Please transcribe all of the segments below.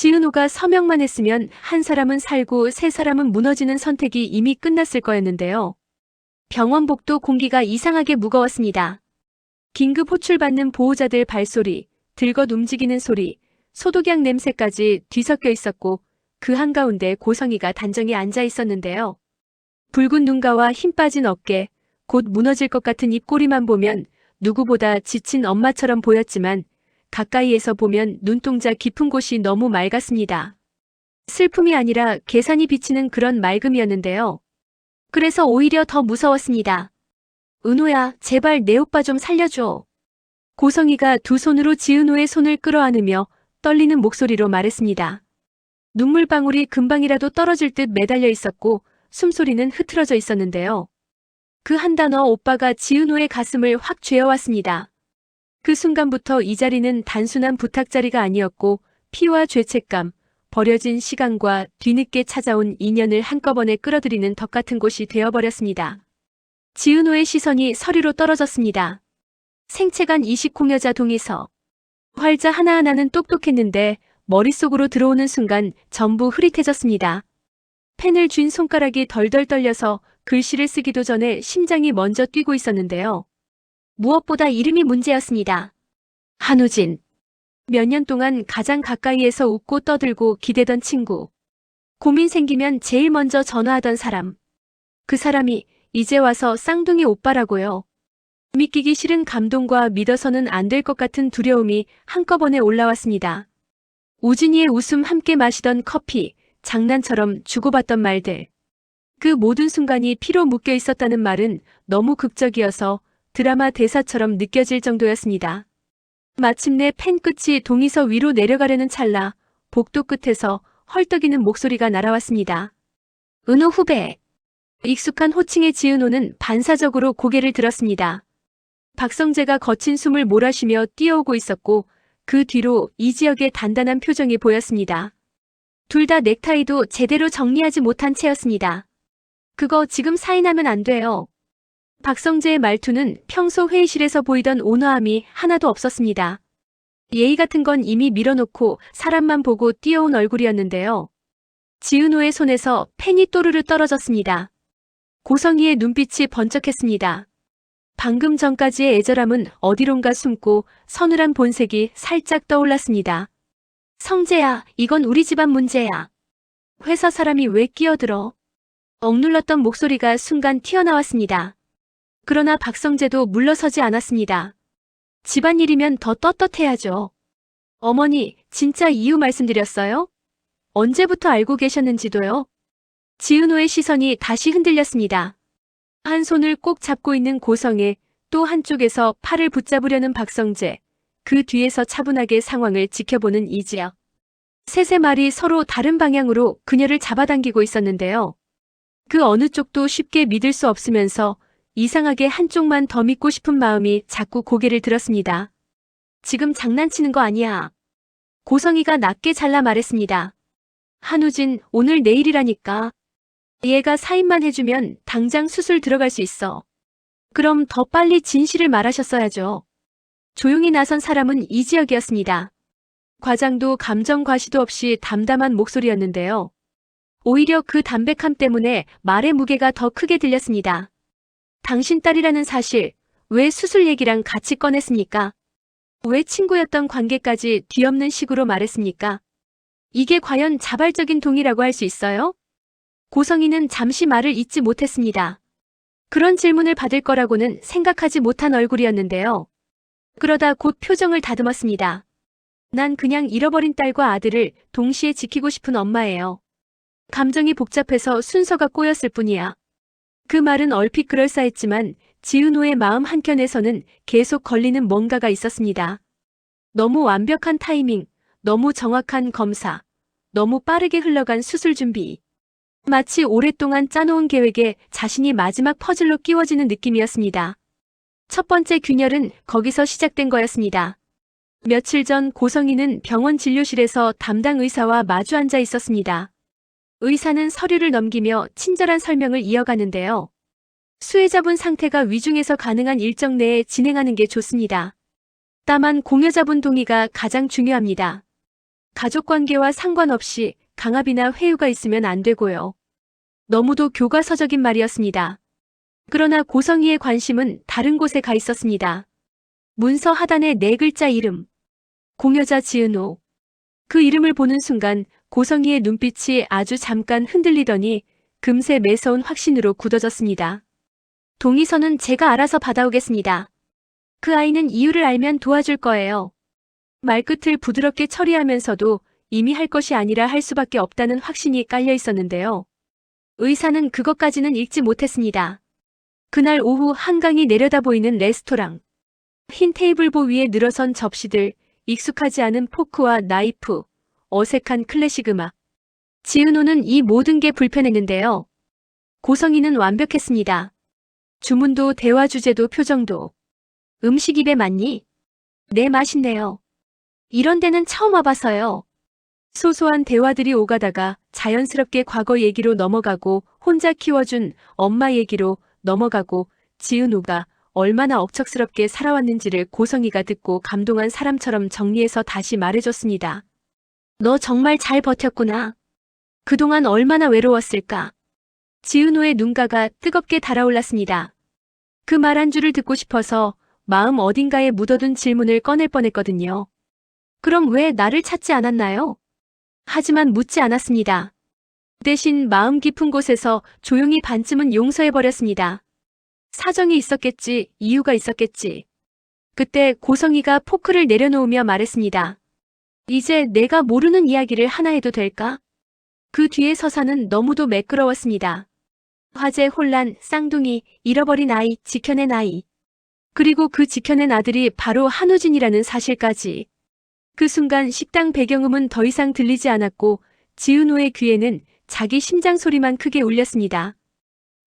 지은호가 서명만 했으면 한 사람은 살고 세 사람은 무너지는 선택이 이미 끝났을 거였는데요. 병원복도 공기가 이상하게 무거웠습니다. 긴급 호출받는 보호자들 발소리, 들것 움직이는 소리, 소독약 냄새까지 뒤섞여 있었고 그 한가운데 고성이가 단정히 앉아 있었는데요. 붉은 눈가와 힘 빠진 어깨, 곧 무너질 것 같은 입꼬리만 보면 누구보다 지친 엄마처럼 보였지만 가까이에서 보면 눈동자 깊은 곳이 너무 맑았습니다. 슬픔이 아니라 계산이 비치는 그런 맑음이었는데요. 그래서 오히려 더 무서웠습니다. 은호야, 제발 내 오빠 좀 살려줘. 고성이가 두 손으로 지은호의 손을 끌어안으며 떨리는 목소리로 말했습니다. 눈물방울이 금방이라도 떨어질 듯 매달려 있었고 숨소리는 흐트러져 있었는데요. 그 한 단어 오빠가 지은호의 가슴을 확 죄어왔습니다. 그 순간부터 이 자리는 단순한 부탁 자리가 아니었고 피와 죄책감, 버려진 시간과 뒤늦게 찾아온 인연을 한꺼번에 끌어들이는 덕 같은 곳이 되어버렸습니다. 지은호의 시선이 서리로 떨어졌습니다. 생체간 이식공여자 동의서. 활자 하나하나는 똑똑했는데 머릿속으로 들어오는 순간 전부 흐릿해졌습니다. 펜을 쥔 손가락이 덜덜 떨려서 글씨를 쓰기도 전에 심장이 먼저 뛰고 있었는데요. 무엇보다 이름이 문제였습니다. 한우진. 몇 년 동안 가장 가까이에서 웃고 떠들고 기대던 친구. 고민 생기면 제일 먼저 전화하던 사람. 그 사람이 이제 와서 쌍둥이 오빠라고요. 믿기기 싫은 감동과 믿어서는 안 될 것 같은 두려움이 한꺼번에 올라왔습니다. 우진이의 웃음 함께 마시던 커피, 장난처럼 주고받던 말들. 그 모든 순간이 피로 묶여 있었다는 말은 너무 극적이어서 드라마 대사처럼 느껴질 정도였습니다. 마침내 펜 끝이 동의서 위로 내려가려는 찰나 복도 끝에서 헐떡이는 목소리가 날아왔습니다. 은호 후배. 익숙한 호칭에 지은호는 반사적으로 고개를 들었습니다. 박성재가 거친 숨을 몰아쉬며 뛰어오고 있었고 그 뒤로 이지혁의 단단한 표정이 보였습니다. 둘 다 넥타이도 제대로 정리하지 못한 채였습니다. 그거 지금 사인하면 안 돼요. 박성재의 말투는 평소 회의실에서 보이던 온화함이 하나도 없었습니다. 예의 같은 건 이미 밀어놓고 사람만 보고 뛰어온 얼굴이었는데요. 지은호의 손에서 펜이 또르르 떨어졌습니다. 고성이의 눈빛이 번쩍했습니다. 방금 전까지의 애절함은 어디론가 숨고 서늘한 본색이 살짝 떠올랐습니다. 성재야, 이건 우리 집안 문제야. 회사 사람이 왜 끼어들어? 억눌렀던 목소리가 순간 튀어나왔습니다. 그러나 박성재도 물러서지 않았습니다. 집안일이면 더 떳떳해야죠. 어머니, 진짜 이유 말씀드렸어요? 언제부터 알고 계셨는지도요? 지은호의 시선이 다시 흔들렸습니다. 한 손을 꼭 잡고 있는 고성애, 또 한쪽에서 팔을 붙잡으려는 박성재, 그 뒤에서 차분하게 상황을 지켜보는 이지혁. 셋의 말이 서로 다른 방향으로 그녀를 잡아당기고 있었는데요. 그 어느 쪽도 쉽게 믿을 수 없으면서 이상하게 한쪽만 더 믿고 싶은 마음이 자꾸 고개를 들었습니다. 지금 장난치는 거 아니야. 고성이가 낮게 잘라 말했습니다. 한우진, 오늘 내일이라니까. 얘가 사인만 해주면 당장 수술 들어갈 수 있어. 그럼 더 빨리 진실을 말하셨어야죠. 조용히 나선 사람은 이지혁이었습니다. 과장도 감정 과시도 없이 담담한 목소리였는데요. 오히려 그 담백함 때문에 말의 무게가 더 크게 들렸습니다. 당신 딸이라는 사실, 왜 수술 얘기랑 같이 꺼냈습니까? 왜 친구였던 관계까지 뒤엎는 식으로 말했습니까? 이게 과연 자발적인 동의라고 할 수 있어요? 고성이는 잠시 말을 잇지 못했습니다. 그런 질문을 받을 거라고는 생각하지 못한 얼굴이었는데요. 그러다 곧 표정을 다듬었습니다. 난 그냥 잃어버린 딸과 아들을 동시에 지키고 싶은 엄마예요. 감정이 복잡해서 순서가 꼬였을 뿐이야. 그 말은 얼핏 그럴싸했지만 지은호의 마음 한켠에서는 계속 걸리는 뭔가가 있었습니다. 너무 완벽한 타이밍, 너무 정확한 검사, 너무 빠르게 흘러간 수술 준비. 마치 오랫동안 짜놓은 계획에 자신이 마지막 퍼즐로 끼워지는 느낌이었습니다. 첫 번째 균열은 거기서 시작된 거였습니다. 며칠 전 고성이는 병원 진료실에서 담당 의사와 마주 앉아 있었습니다. 의사는 서류를 넘기며 친절한 설명을 이어가는데요. 수혜자분 상태가 위중해서 가능한 일정 내에 진행하는 게 좋습니다. 다만 공여자분 동의가 가장 중요합니다. 가족관계와 상관없이 강압이나 회유가 있으면 안 되고요. 너무도 교과서적인 말이었습니다. 그러나 고성희의 관심은 다른 곳에 가 있었습니다. 문서 하단의 네 글자 이름. 공여자 지은호. 그 이름을 보는 순간 고성희의 눈빛이 아주 잠깐 흔들리더니 금세 매서운 확신으로 굳어졌습니다. 동의서는 제가 알아서 받아오겠습니다. 그 아이는 이유를 알면 도와줄 거예요. 말끝을 부드럽게 처리하면서도 이미 할 것이 아니라 할 수밖에 없다는 확신이 깔려 있었는데요. 의사는 그것까지는 읽지 못했습니다. 그날 오후 한강이 내려다 보이는 레스토랑. 흰 테이블보 위에 늘어선 접시들, 익숙하지 않은 포크와 나이프, 어색한 클래식 음악. 지은호는 이 모든 게 불편했는데요. 고성희는 완벽했습니다. 주문도 대화 주제도 표정도. 음식 입에 맞니? 네, 맛있네요. 이런 데는 처음 와봐서요. 소소한 대화들이 오가다가 자연스럽게 과거 얘기로 넘어가고 혼자 키워준 엄마 얘기로 넘어가고 지은호가 얼마나 억척스럽게 살아왔는지를 고성희가 듣고 감동한 사람처럼 정리해서 다시 말해줬습니다. 너 정말 잘 버텼구나. 그동안 얼마나 외로웠을까. 지은호의 눈가가 뜨겁게 달아올랐습니다. 그 말 한 줄을 듣고 싶어서 마음 어딘가에 묻어둔 질문을 꺼낼 뻔했거든요. 그럼 왜 나를 찾지 않았나요? 하지만 묻지 않았습니다. 대신 마음 깊은 곳에서 조용히 반쯤은 용서해버렸습니다. 사정이 있었겠지, 이유가 있었겠지. 그때 고성희가 포크를 내려놓으며 말했습니다. 이제 내가 모르는 이야기를 하나 해도 될까? 그 뒤에 서사는 너무도 매끄러웠습니다. 화재, 혼란, 쌍둥이, 잃어버린 아이, 지켜낸 아이. 그리고 그 지켜낸 아들이 바로 한우진이라는 사실까지. 그 순간 식당 배경음은 더 이상 들리지 않았고 지은호의 귀에는 자기 심장 소리만 크게 울렸습니다.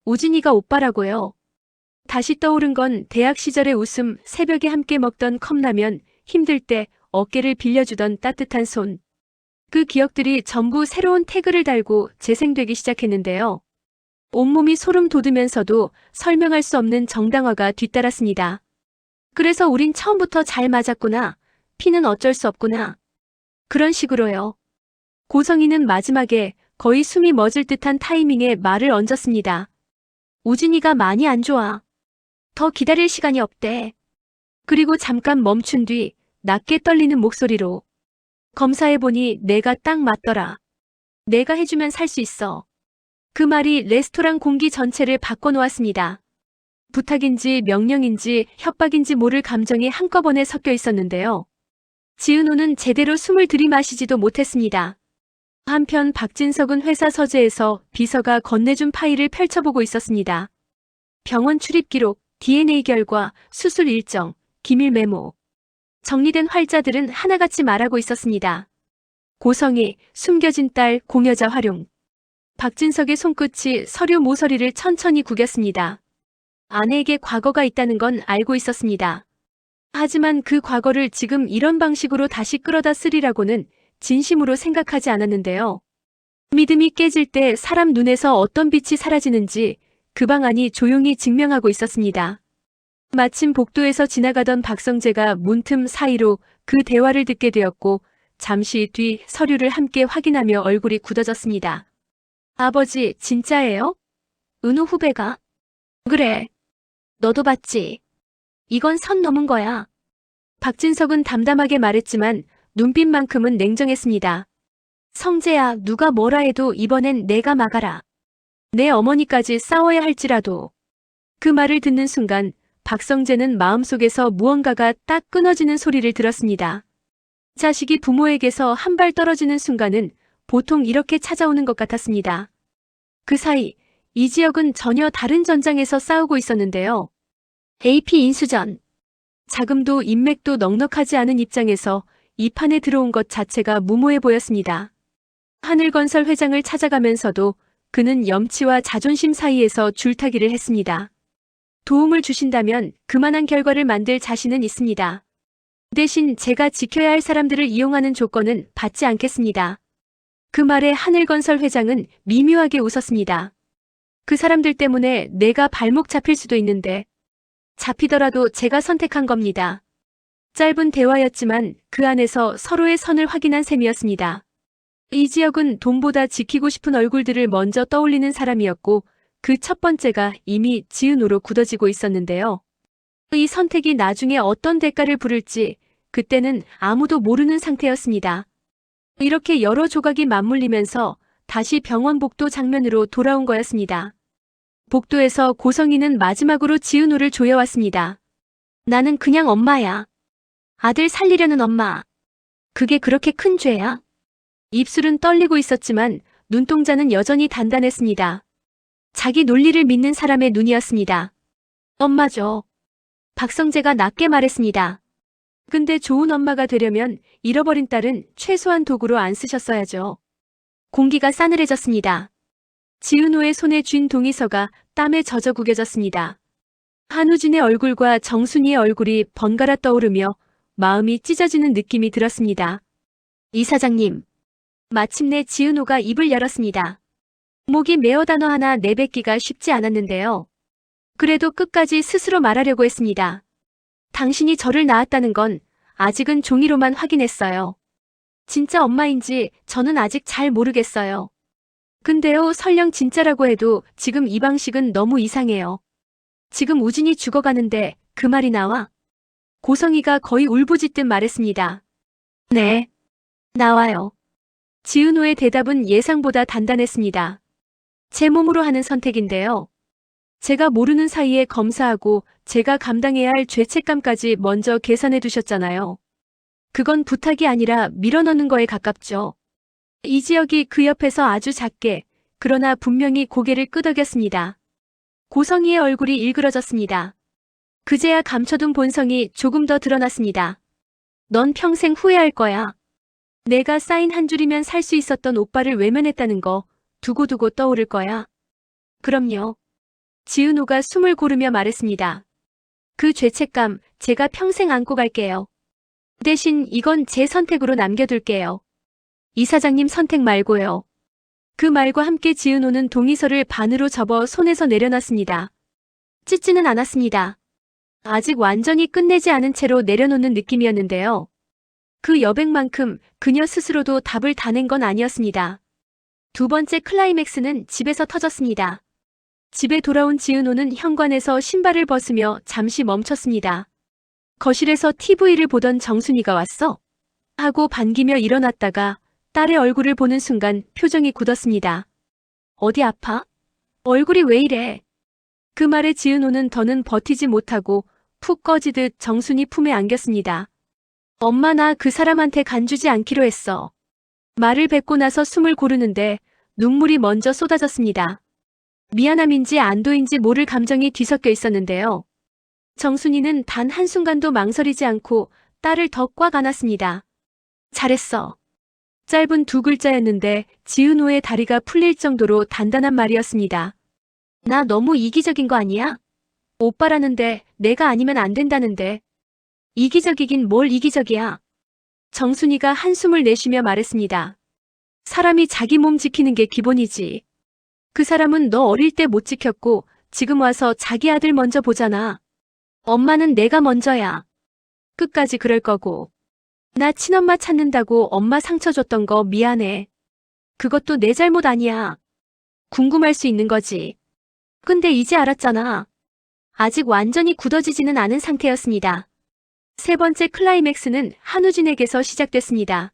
우진이가 오빠라고요. 다시 떠오른 건 대학 시절의 웃음, 새벽에 함께 먹던 컵라면, 힘들 때 어깨를 빌려주던 따뜻한 손. 그 기억들이 전부 새로운 태그를 달고 재생되기 시작했는데요. 온몸이 소름 돋으면서도 설명할 수 없는 정당화가 뒤따랐습니다. 그래서 우린 처음부터 잘 맞았구나. 피는 어쩔 수 없구나. 그런 식으로요. 고성희는 마지막에 거의 숨이 멎을 듯한 타이밍에 말을 얹었습니다. 우진이가 많이 안 좋아. 더 기다릴 시간이 없대. 그리고 잠깐 멈춘 뒤 낮게 떨리는 목소리로 검사해보니 내가 딱 맞더라. 내가 해주면 살 수 있어. 그 말이 레스토랑 공기 전체를 바꿔놓았습니다. 부탁인지 명령인지 협박인지 모를 감정이 한꺼번에 섞여 있었는데요. 지은호는 제대로 숨을 들이마시지도 못했습니다. 한편 박진석은 회사 서재에서 비서가 건네준 파일을 펼쳐보고 있었습니다. 병원 출입 기록, DNA 결과, 수술 일정, 기밀 메모. 정리된 활자들은 하나같이 말하고 있었습니다. 고성희, 숨겨진 딸, 공여자 활용. 박진석의 손끝이 서류 모서리를 천천히 구겼습니다. 아내에게 과거가 있다는 건 알고 있었습니다. 하지만 그 과거를 지금 이런 방식으로 다시 끌어다 쓰리라고는 진심으로 생각하지 않았는데요. 믿음이 깨질 때 사람 눈에서 어떤 빛이 사라지는지 그 방 안이 조용히 증명하고 있었습니다. 마침 복도에서 지나가던 박성재가 문틈 사이로 그 대화를 듣게 되었고 잠시 뒤 서류를 함께 확인하며 얼굴이 굳어졌습니다. 아버지, 진짜예요? 은우 후배가? 그래. 너도 봤지? 이건 선 넘은 거야. 박진석은 담담하게 말했지만 눈빛만큼은 냉정했습니다. 성재야, 누가 뭐라 해도 이번엔 내가 막아라. 내 어머니까지 싸워야 할지라도. 그 말을 듣는 순간 박성재는 마음속에서 무언가가 딱 끊어지는 소리를 들었습니다. 자식이 부모에게서 한 발 떨어지는 순간은 보통 이렇게 찾아오는 것 같았습니다. 그 사이 이 지역은 전혀 다른 전장에서 싸우고 있었는데요. AP 인수전. 자금도 인맥도 넉넉하지 않은 입장에서 이 판에 들어온 것 자체가 무모해 보였습니다. 하늘건설 회장을 찾아가면서도 그는 염치와 자존심 사이에서 줄타기를 했습니다. 도움을 주신다면 그만한 결과를 만들 자신은 있습니다. 대신 제가 지켜야 할 사람들을 이용하는 조건은 받지 않겠습니다. 그 말에 하늘건설 회장은 미묘하게 웃었습니다. 그 사람들 때문에 내가 발목 잡힐 수도 있는데 잡히더라도 제가 선택한 겁니다. 짧은 대화였지만 그 안에서 서로의 선을 확인한 셈이었습니다. 이지혁은 돈보다 지키고 싶은 얼굴들을 먼저 떠올리는 사람이었고 그 첫 번째가 이미 지은호로 굳어지고 있었는데요. 이 선택이 나중에 어떤 대가를 부를지 그때는 아무도 모르는 상태였습니다. 이렇게 여러 조각이 맞물리면서 다시 병원 복도 장면으로 돌아온 거였습니다. 복도에서 고성희는 마지막으로 지은호를 조여왔습니다. 나는 그냥 엄마야. 아들 살리려는 엄마. 그게 그렇게 큰 죄야? 입술은 떨리고 있었지만 눈동자는 여전히 단단했습니다. 자기 논리를 믿는 사람의 눈이었습니다. 엄마죠. 박성재가 낮게 말했습니다. 근데 좋은 엄마가 되려면 잃어버린 딸은 최소한 도구로 안 쓰셨어야죠. 공기가 싸늘해졌습니다. 지은호의 손에 쥔 동의서가 땀에 젖어 구겨졌습니다. 한우진의 얼굴과 정순이의 얼굴이 번갈아 떠오르며 마음이 찢어지는 느낌이 들었습니다. 이사장님. 마침내 지은호가 입을 열었습니다. 목이 메어 단어 하나 내뱉기가 쉽지 않았는데요. 그래도 끝까지 스스로 말하려고 했습니다. 당신이 저를 낳았다는 건 아직은 종이로만 확인했어요. 진짜 엄마인지 저는 아직 잘 모르겠어요. 근데요, 설령 진짜라고 해도 지금 이 방식은 너무 이상해요. 지금 우진이 죽어가는데 그 말이 나와? 고성희가 거의 울부짖듯 말했습니다. 네. 나와요. 지은호의 대답은 예상보다 단단했습니다. 제 몸으로 하는 선택인데요. 제가 모르는 사이에 검사하고 제가 감당해야 할 죄책감까지 먼저 계산해 두셨잖아요. 그건 부탁이 아니라 밀어넣는 거에 가깝죠. 이지혁이 그 옆에서 아주 작게, 그러나 분명히 고개를 끄덕였습니다. 고성희의 얼굴이 일그러졌습니다. 그제야 감춰둔 본성이 조금 더 드러났습니다. 넌 평생 후회할 거야. 내가 사인 한 줄이면 살 수 있었던 오빠를 외면했다는 거 두고두고 떠오를 거야. 그럼요. 지은호가 숨을 고르며 말했습니다. 그 죄책감 제가 평생 안고 갈게요. 대신 이건 제 선택으로 남겨둘게요. 이사장님 선택 말고요. 그 말과 함께 지은호는 동의서를 반으로 접어 손에서 내려놨습니다. 찢지는 않았습니다. 아직 완전히 끝내지 않은 채로 내려놓는 느낌이었는데요. 그 여백만큼 그녀 스스로도 답을 다 낸 건 아니었습니다. 두 번째 클라이맥스는 집에서 터졌습니다. 집에 돌아온 지은호는 현관에서 신발을 벗으며 잠시 멈췄습니다. 거실에서 TV를 보던 정순이가 왔어? 하고 반기며 일어났다가 딸의 얼굴을 보는 순간 표정이 굳었습니다. 어디 아파? 얼굴이 왜 이래? 그 말에 지은호는 더는 버티지 못하고 푹 꺼지듯 정순이 품에 안겼습니다. 엄마 나 그 사람한테 간주지 않기로 했어. 말을 뱉고 나서 숨을 고르는데 눈물이 먼저 쏟아졌습니다. 미안함인지 안도인지 모를 감정이 뒤섞여 있었는데요. 정순이는 단 한순간도 망설이지 않고 딸을 더 꽉 안았습니다. 잘했어. 짧은 두 글자였는데 지은호의 다리가 풀릴 정도로 단단한 말이었습니다. 나 너무 이기적인 거 아니야? 오빠라는데 내가 아니면 안 된다는데. 이기적이긴 뭘 이기적이야. 정순이가 한숨을 내쉬며 말했습니다. 사람이 자기 몸 지키는 게 기본이지. 그 사람은 너 어릴 때 못 지켰고 지금 와서 자기 아들 먼저 보잖아. 엄마는 내가 먼저야. 끝까지 그럴 거고. 나 친엄마 찾는다고 엄마 상처 줬던 거 미안해. 그것도 내 잘못 아니야. 궁금할 수 있는 거지. 근데 이제 알았잖아. 아직 완전히 굳어지지는 않은 상태였습니다. 세 번째 클라이맥스는 한우진에게서 시작됐습니다.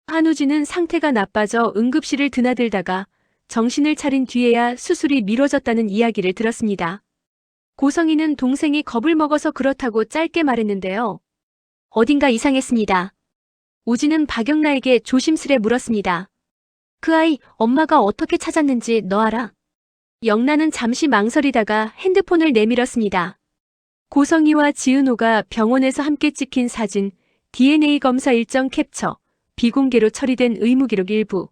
한우진은 상태가 나빠져 응급실을 드나들다가 정신을 차린 뒤에야 수술이 미뤄졌다는 이야기를 들었습니다. 고성희는 동생이 겁을 먹어서 그렇다고 짧게 말했는데요. 어딘가 이상했습니다. 우진은 박영나에게 조심스레 물었습니다. 그 아이 엄마가 어떻게 찾았는지 너 알아? 영나는 잠시 망설이다가 핸드폰을 내밀었습니다. 고성희와 지은호가 병원에서 함께 찍힌 사진, DNA 검사 일정 캡처, 비공개로 처리된 의무기록 일부.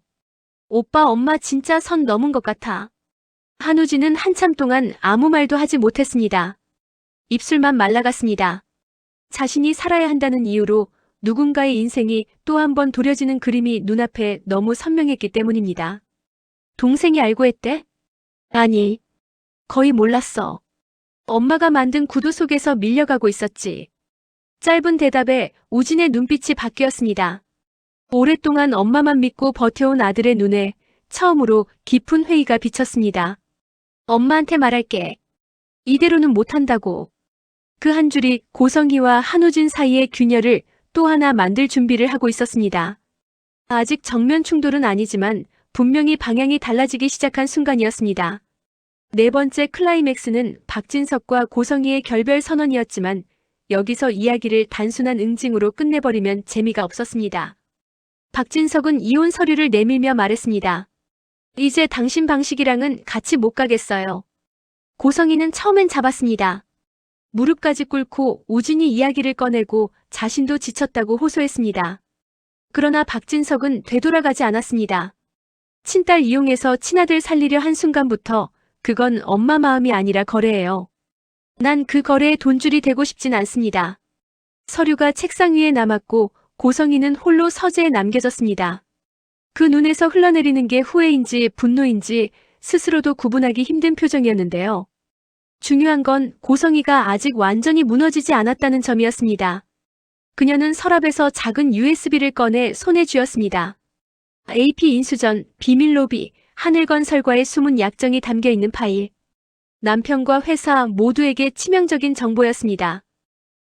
오빠 엄마 진짜 선 넘은 것 같아. 한우진은 한참 동안 아무 말도 하지 못했습니다. 입술만 말라갔습니다. 자신이 살아야 한다는 이유로 누군가의 인생이 또 한 번 도려지는 그림이 눈앞에 너무 선명했기 때문입니다. 동생이 알고 했대? 아니, 거의 몰랐어. 엄마가 만든 구도 속에서 밀려가고 있었지. 짧은 대답에 우진의 눈빛이 바뀌었습니다. 오랫동안 엄마만 믿고 버텨온 아들의 눈에 처음으로 깊은 회의가 비쳤습니다. 엄마한테 말할게. 이대로는 못한다고. 그 한 줄이 고성희와 한우진 사이의 균열을 또 하나 만들 준비를 하고 있었습니다. 아직 정면 충돌은 아니지만 분명히 방향이 달라지기 시작한 순간이었습니다. 네 번째 클라이맥스는 박진석과 고성희의 결별 선언이었지만 여기서 이야기를 단순한 응징으로 끝내버리면 재미가 없었습니다. 박진석은 이혼 서류를 내밀며 말했습니다. 이제 당신 방식이랑은 같이 못 가겠어요. 고성희는 처음엔 잡았습니다. 무릎까지 꿇고 우진이 이야기를 꺼내고 자신도 지쳤다고 호소했습니다. 그러나 박진석은 되돌아가지 않았습니다. 친딸 이용해서 친아들 살리려 한 순간부터 그건 엄마 마음이 아니라 거래예요. 난 그 거래에 돈줄이 되고 싶진 않습니다. 서류가 책상 위에 남았고 고성희는 홀로 서재에 남겨졌습니다. 그 눈에서 흘러내리는 게 후회인지 분노인지 스스로도 구분하기 힘든 표정이었는데요. 중요한 건 고성희가 아직 완전히 무너지지 않았다는 점이었습니다. 그녀는 서랍에서 작은 USB를 꺼내 손에 쥐었습니다. AP 인수전, 비밀 로비, 하늘건설과의 숨은 약정이 담겨있는 파일. 남편과 회사 모두에게 치명적인 정보였습니다.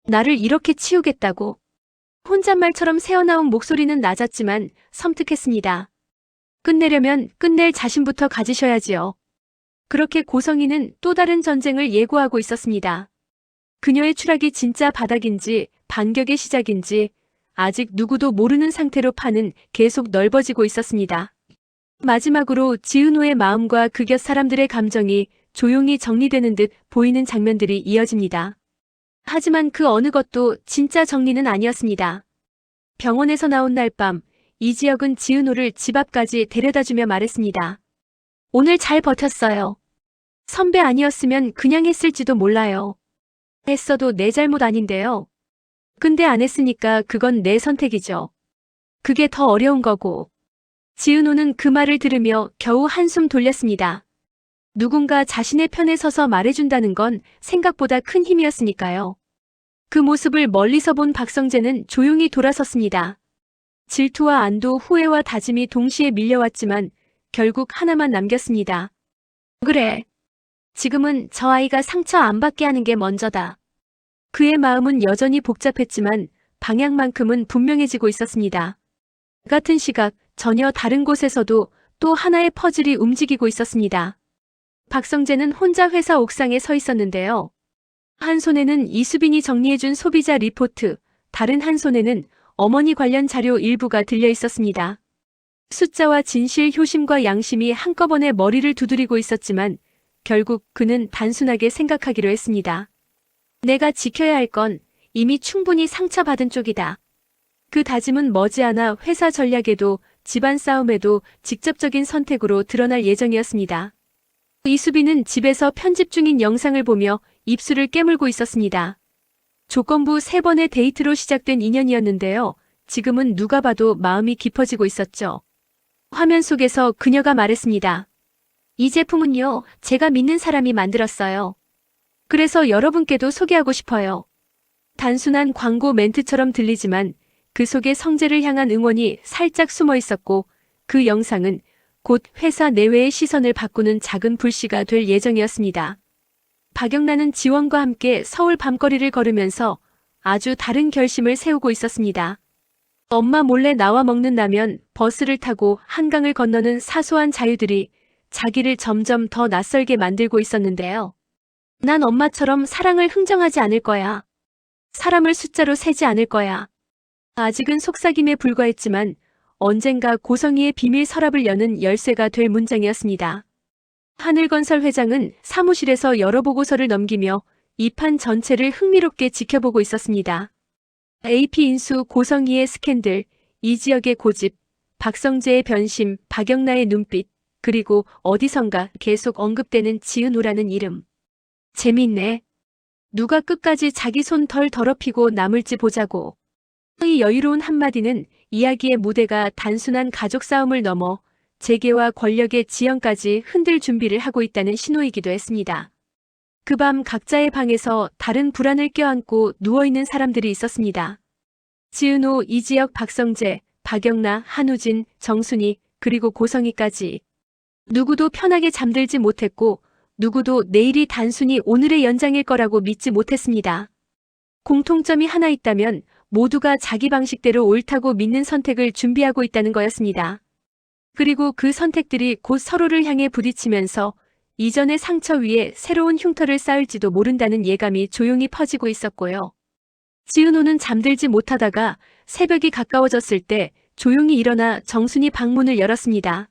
나를 이렇게 치우겠다고. 혼잣말처럼 새어나온 목소리는 낮았지만 섬뜩했습니다. 끝내려면 끝낼 자신부터 가지셔야지요. 그렇게 고성희는 또 다른 전쟁을 예고하고 있었습니다. 그녀의 추락이 진짜 바닥인지 반격의 시작인지 아직 누구도 모르는 상태로 판은 계속 넓어지고 있었습니다. 마지막으로 지은호의 마음과 그 곁 사람들의 감정이 조용히 정리되는 듯 보이는 장면들이 이어집니다. 하지만 그 어느 것도 진짜 정리는 아니었습니다. 병원에서 나온 날 밤, 이지혁은 지은호를 집 앞까지 데려다주며 말했습니다. 오늘 잘 버텼어요. 선배 아니었으면 그냥 했을지도 몰라요. 했어도 내 잘못 아닌데요. 근데 안 했으니까 그건 내 선택이죠. 그게 더 어려운 거고. 지은호는 그 말을 들으며 겨우 한숨 돌렸습니다. 누군가 자신의 편에 서서 말해준다는 건 생각보다 큰 힘이었으니까요. 그 모습을 멀리서 본 박성재는 조용히 돌아섰습니다. 질투와 안도, 후회와 다짐이 동시에 밀려왔지만 결국 하나만 남겼습니다. 그래. 지금은 저 아이가 상처 안 받게 하는 게 먼저다. 그의 마음은 여전히 복잡했지만 방향만큼은 분명해지고 있었습니다. 같은 시각 전혀 다른 곳에서도 또 하나의 퍼즐이 움직이고 있었습니다. 박성재는 혼자 회사 옥상에 서 있었는데요. 한 손에는 이수빈이 정리해준 소비자 리포트, 다른 한 손에는 어머니 관련 자료 일부가 들려 있었습니다. 숫자와 진실, 효심과 양심이 한꺼번에 머리를 두드리고 있었지만 결국 그는 단순하게 생각하기로 했습니다. 내가 지켜야 할 건 이미 충분히 상처받은 쪽이다. 그 다짐은 머지않아 회사 전략에도 집안 싸움에도 직접적인 선택으로 드러날 예정이었습니다. 이수빈은 집에서 편집 중인 영상을 보며 입술을 깨물고 있었습니다. 조건부 3번의 데이트로 시작된 인연이었는데요. 지금은 누가 봐도 마음이 깊어지고 있었죠. 화면 속에서 그녀가 말했습니다. 이 제품은요, 제가 믿는 사람이 만들었어요. 그래서 여러분께도 소개하고 싶어요. 단순한 광고 멘트처럼 들리지만 그 속에 성재를 향한 응원이 살짝 숨어 있었고 그 영상은 곧 회사 내외의 시선을 바꾸는 작은 불씨가 될 예정이었습니다. 박영란은 지원과 함께 서울 밤거리를 걸으면서 아주 다른 결심을 세우고 있었습니다. 엄마 몰래 나와 먹는 라면, 버스를 타고 한강을 건너는 사소한 자유들이 자기를 점점 더 낯설게 만들고 있었는데요. 난 엄마처럼 사랑을 흥정하지 않을 거야. 사람을 숫자로 세지 않을 거야. 아직은 속삭임에 불과했지만 언젠가 고성희의 비밀 서랍을 여는 열쇠가 될 문장이었습니다. 하늘건설 회장은 사무실에서 여러 보고서를 넘기며 이 판 전체를 흥미롭게 지켜보고 있었습니다. AP 인수, 고성희의 스캔들, 이지혁의 고집, 박성재의 변심, 박영나의 눈빛, 그리고 어디선가 계속 언급되는 지은호라는 이름. 재밌네. 누가 끝까지 자기 손 덜 더럽히고 남을지 보자고. 이 여유로운 한마디는 이야기의 무대가 단순한 가족 싸움을 넘어 재계와 권력의 지형까지 흔들 준비를 하고 있다는 신호이기도 했습니다. 그 밤 각자의 방에서 다른 불안을 껴안고 누워있는 사람들이 있었습니다. 지은호, 이지혁, 박성재, 박영나, 한우진, 정순이, 그리고 고성희까지. 누구도 편하게 잠들지 못했고 누구도 내일이 단순히 오늘의 연장일 거라고 믿지 못했습니다. 공통점이 하나 있다면 모두가 자기 방식대로 옳다고 믿는 선택을 준비하고 있다는 거였습니다. 그리고 그 선택들이 곧 서로를 향해 부딪히면서 이전의 상처 위에 새로운 흉터를 쌓을지도 모른다는 예감이 조용히 퍼지고 있었고요. 지은호는 잠들지 못하다가 새벽이 가까워졌을 때 조용히 일어나 정순이 방문을 열었습니다.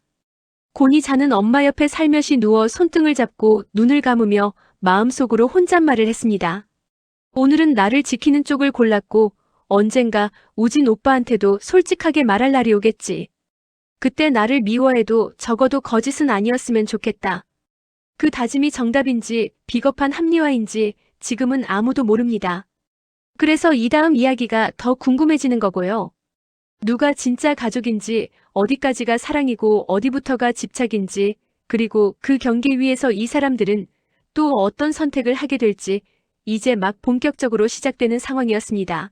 곤히 자는 엄마 옆에 살며시 누워 손등을 잡고 눈을 감으며 마음속으로 혼잣말을 했습니다. 오늘은 나를 지키는 쪽을 골랐고 언젠가 우진 오빠한테도 솔직하게 말할 날이 오겠지. 그때 나를 미워해도 적어도 거짓은 아니었으면 좋겠다. 그 다짐이 정답인지 비겁한 합리화인지 지금은 아무도 모릅니다. 그래서 이 다음 이야기가 더 궁금해지는 거고요. 누가 진짜 가족인지, 어디까지가 사랑이고 어디부터가 집착인지, 그리고 그 경계 위에서 이 사람들은 또 어떤 선택을 하게 될지 이제 막 본격적으로 시작되는 상황이었습니다.